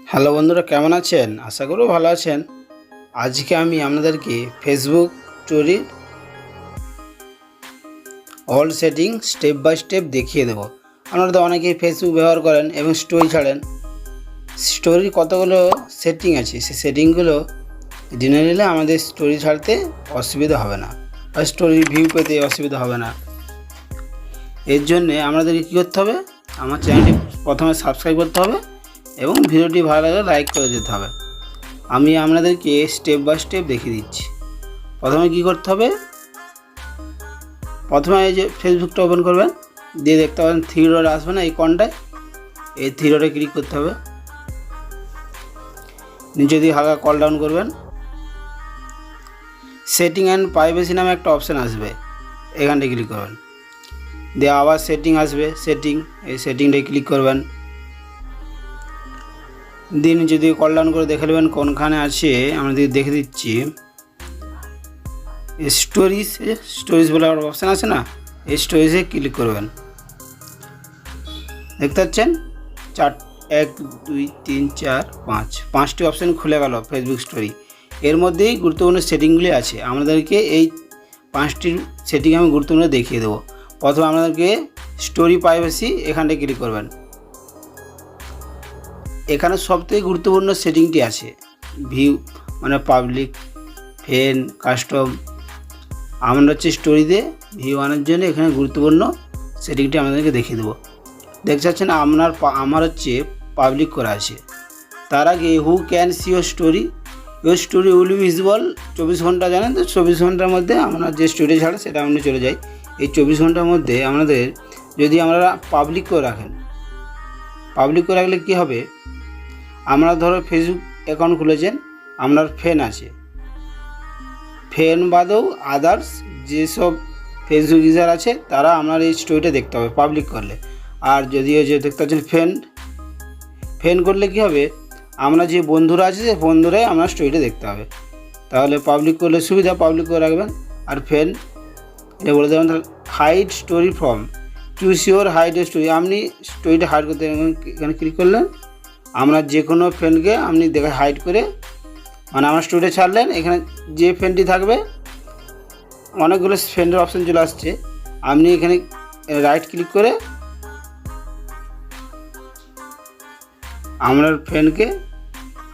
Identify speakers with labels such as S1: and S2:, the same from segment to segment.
S1: Hello বন্ধুরা, কেমন আছেন? আশা করি ভালো আছেন। আজকে আমি আপনাদেরকে ফেসবুক স্টোরির all setting step by step দেখিয়ে দেবো। আপনারা তো অনেকেই ফেসবুক ব্যবহার করেন এবং স্টোরি ছাড়েন। স্টোরির কতগুলো সেটিং আছে, সেই সেটিংগুলো জেনে নিলে আমাদের স্টোরি ছাড়তে অসুবিধা হবে না, আর স্টোরি ভিউ পেতে অসুবিধা হবে না। এর জন্যে আমাদেরকে কী করতে হবে? আমার চ্যানেলটি প্রথমে সাবস্ক্রাইব করতে হবে এবং ভিডিওটি ভালো লাগলে লাইক করে দিতে হবে। আমি আপনাদেরকে স্টেপ বাই স্টেপ দেখিয়ে দিচ্ছি। প্রথমে কি করতে হবে? প্রথমে এই যে ফেসবুকটা ওপেন করবেন, দিয়ে দেখতে পাবেন থ্রি ডট আসবে না, এই কোণটায়, এই থ্রি ডটে ক্লিক করতে হবে। নিচে দিয়ে হালকা কল ডাউন করবেন, সেটিং অ্যান্ড প্রাইভেসি নামে একটা অপশান আসবে, এখানটায় ক্লিক করবেন। দিয়ে আবার সেটিং আসবে, এই সেটিংটায় ক্লিক করবেন। দিয়ে নিচে দিয়ে কল ডাউন করে দেখে নেবেন কোনখানে আছে, আমাদের দেখে দিচ্ছি। স্টোরিজ বলে একটা অপশান আছে না, এই স্টোরিজে ক্লিক করবেন। দেখতে পাচ্ছেন 1 2 3 4 5 5টি অপশান খুলে গেল ফেসবুক স্টোরি। এর মধ্যেই গুরুত্বপূর্ণ সেটিংগুলি আছে। আমাদেরকে এই 5টি সেটিং আমি গুরুত্বপূর্ণ দেখিয়ে দেবো। প্রথমে আপনাদেরকে স্টোরি প্রাইভেসি, এখানটায় ক্লিক করবেন। এখানে সবথেকে গুরুত্বপূর্ণ সেটিংটি আছে, ভিউ মানে পাবলিক, ফ্রেন্ড, কাস্টম। আমরা হচ্ছে স্টোরিতে ভিউ আনার জন্য এখানে গুরুত্বপূর্ণ সেটিংটি আমাদেরকে দেখিয়ে দেবো। দেখতে পাচ্ছেন আমার হচ্ছে পাবলিক করা আছে। তার আগে who can see your story will be visible 24 ঘন্টা। জানেন তো, 24 ঘন্টার মধ্যে আমরা যে স্টোরি ছাড়ে সেটা আমরা চলে যাই। এই 24 ঘন্টার মধ্যে আমাদের যদি আমরা পাবলিক করে রাখেন, পাবলিক করে রাখলে কী হবে? আমরা ধরো ফেসবুক অ্যাকাউন্ট খুলেছেন, আপনার ফ্রেন্ড আছে, ফ্রেন্ড বাদেও আদার্স যেসব ফেসবুক ইউজার আছে তারা আপনার এই স্টোরিটা দেখতে হবে পাবলিক করলে। আর যদি ওই যে দেখতে পাচ্ছেন ফ্রেন্ড করলে কী হবে? আমরা যে বন্ধুরা আছে সে বন্ধুরাই আপনার স্টোরিটা দেখতে হবে। তাহলে পাবলিক করলে সুবিধা, পাবলিক করে রাখবেন। আর ফ্রেন্ড এটা বলে দেবেন hide story from, choose your hide story. আপনি স্টোরিটা হাইড করতে এখানে ক্লিক করলেন, আপনার যে কোনো ফ্রেন্ডকে আপনি দেখে হাইড করে, মানে আমার স্টোরিটা ছাড়লেন, এখানে যে ফ্রেন্ডটি থাকবে, অনেকগুলো ফ্রেন্ডের অপশান চলে আসছে। আপনি এখানে রাইট ক্লিক করে আপনার ফ্রেন্ডকে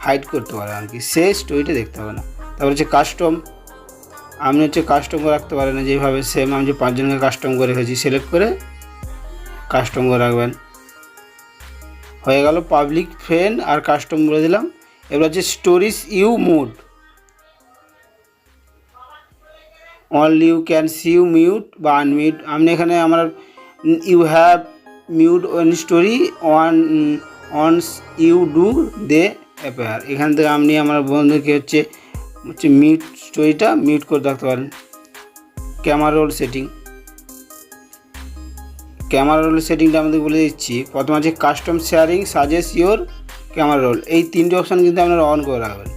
S1: হাইড করতে পারেন, আর কি সে স্টোরিটা দেখতে হবে না। তারপর হচ্ছে কাস্টম, আপনি হচ্ছে কাস্টম করে রাখতে পারেন যেভাবে সেম আমি যে 5 জনকে কাস্টম করে রেখেছি, সিলেক্ট করে কাস্টম করে রাখবেন। হয়ে গেল পাবলিক, ফ্রেন্ড আর কাস্টম বলে দিলাম। এবার হচ্ছে stories you mood, only you can see you mute বা আনমিউট। আপনি এখানে আমার you have mute one story once you do they appear. এখান থেকে আপনি আমার বন্ধুকে হচ্ছে মিউট স্টোরিটা মিউট করে রাখতে পারেন। Camera roll setting, camera roll সেটিংটা আমাদের বলে দিচ্ছি। প্রথমে আছে custom sharing suggest your camera roll. এই 3টি অপশান কিন্তু আপনারা অন করে রাখবেন।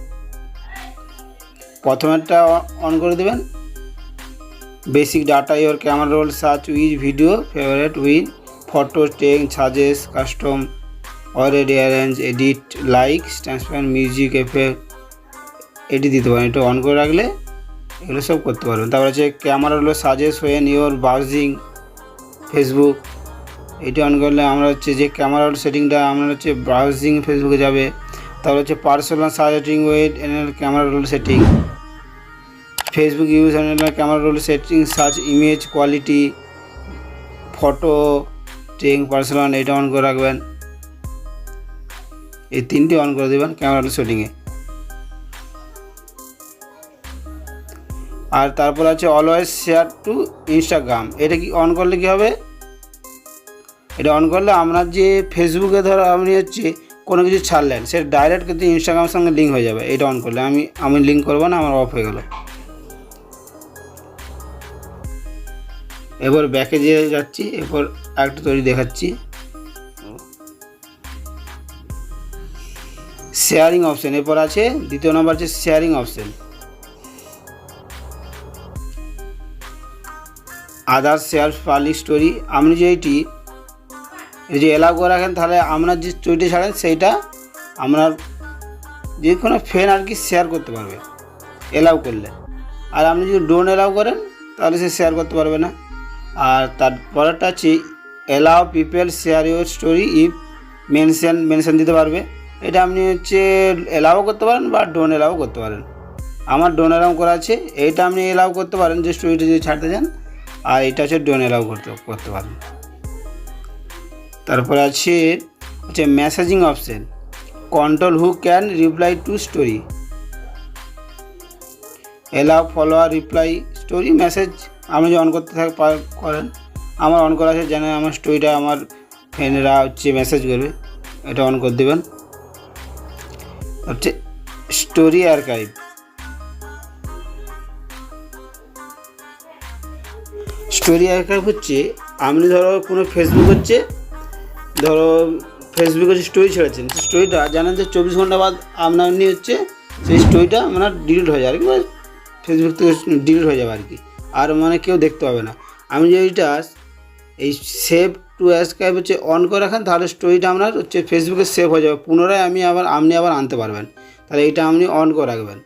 S1: প্রথমেরটা অন করে দেবেন, basic data your camera role search with video favourite with photo text suggest custom already arrange edit like transparent music effect, এটি দিতে পারেন। এটা অন করে রাখলে এগুলো সব করতে পারবেন। তারপর আছে camera roll suggest when your browsing Facebook, এটি অন করলে আমরা হচ্ছে যে ক্যামেরা রোল সেটিংটা আমরা হচ্ছে ব্রাউজিং ফেসবুকে যাবে। তারপর হচ্ছে personal suggesting wait enable camera roll setting, Facebook use enable camera roll setting search image quality photo take personal, এটা অন করে রাখবেন। এই 3টি অন করে দেবেন ক্যামেরা রোল সেটিংয়ে। আর তারপর আছে অলওয়েজ শেয়ার টু ইনস্টাগ্রাম, এটা কি অন করলে কী হবে? এটা অন করলে আপনার যে ফেসবুকে ধরো আপনি হচ্ছে কোনো কিছু ছাড়লেন, সেটা ডাইরেক্ট কিন্তু ইনস্টাগ্রামের সঙ্গে লিঙ্ক হয়ে যাবে। এটা অন করলে আমি লিঙ্ক করবো না, আমার অফ হয়ে গেল। এবার ব্যাকে যেয়ে যাচ্ছি, এরপর একটা তৈরি দেখাচ্ছি। শেয়ারিং অপশান, এরপর আছে 2 নম্বর আছে sharing option. Others share public story, আপনি যে এটি এলাও করে রাখেন, তাহলে আপনার যে স্টোরিটা ছাড়েন সেইটা আপনার যে কোনো ফ্রেন্ড আর কি শেয়ার করতে পারবে এলাও করলে। আর আপনি যদি ডোন্ট এলাও করেন তাহলে সে শেয়ার করতে পারবে না। আর তারপরেরটা হচ্ছে allow people share your story if mention দিতে পারবে। এটা আপনি হচ্ছে এলাও করতে পারেন বা ডোন্ট এলাও করতে পারেন। আমার ডোন্ট এলাও করা আছে, এইটা আপনি এলাও করতে পারেন যে স্টোরিটা যদি ছাড়তে চান, আর এটা হচ্ছে ডোন্ট এলাও করতে পারেন। তারপরে আছে messaging option, control who can reply to story, allow follower reply story message আপনি যদি অন করতে করেন। আমার অন করা আছে যেন আমার স্টোরিটা আমার ফ্রেন্ডরা হচ্ছে মেসেজ করবে, এটা অন করে দেবেন। হচ্ছে স্টোরি আর্কাইভ, স্টোরি আর্কাইভ হচ্ছে আপনি ধরো কোনো ফেসবুক হচ্ছে স্টোরি ছেড়েছেন, সেই স্টোরিটা জানেন যে 24 ঘন্টা বাদ আপনার হচ্ছে সেই স্টোরিটা আপনার ডিলিট হয়ে যায় আর কি, ফেসবুক থেকে ডিলিট হয়ে যাবে আর কি, আর মানে কেউ দেখতে পাবে না। আমি যদি এটা এই সেভ টু আর্কাইভ হচ্ছে অন করে রাখেন, তাহলে স্টোরিটা আপনার হচ্ছে ফেসবুকে সেভ হয়ে যাবে, পুনরায় আপনি আবার আনতে পারবেন। তাহলে এটা আপনি অন করে রাখবেন।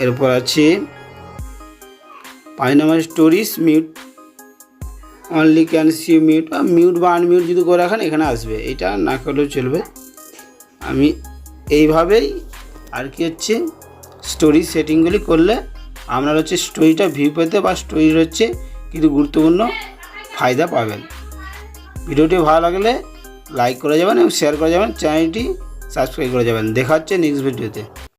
S1: এরপর আছে 5 নম্বর stories mute only can see mute বা আনমিউট যদি করে রাখেন এখানে আসবে, এটা না করলেও চলবে। আমি এইভাবেই আর কি হচ্ছে স্টোরি সেটিংগুলি করলে আপনার হচ্ছে স্টোরিটা ভিউ পেতে বা স্টোরির হচ্ছে কিছু গুরুত্বপূর্ণ ফায়দা পাবেন। ভিডিওটি ভালো লাগলে লাইক করে যাবেন এবং শেয়ার করে যাবেন, চ্যানেলটি সাবস্ক্রাইব করে যাবেন। দেখা হচ্ছে নেক্সট ভিডিওতে।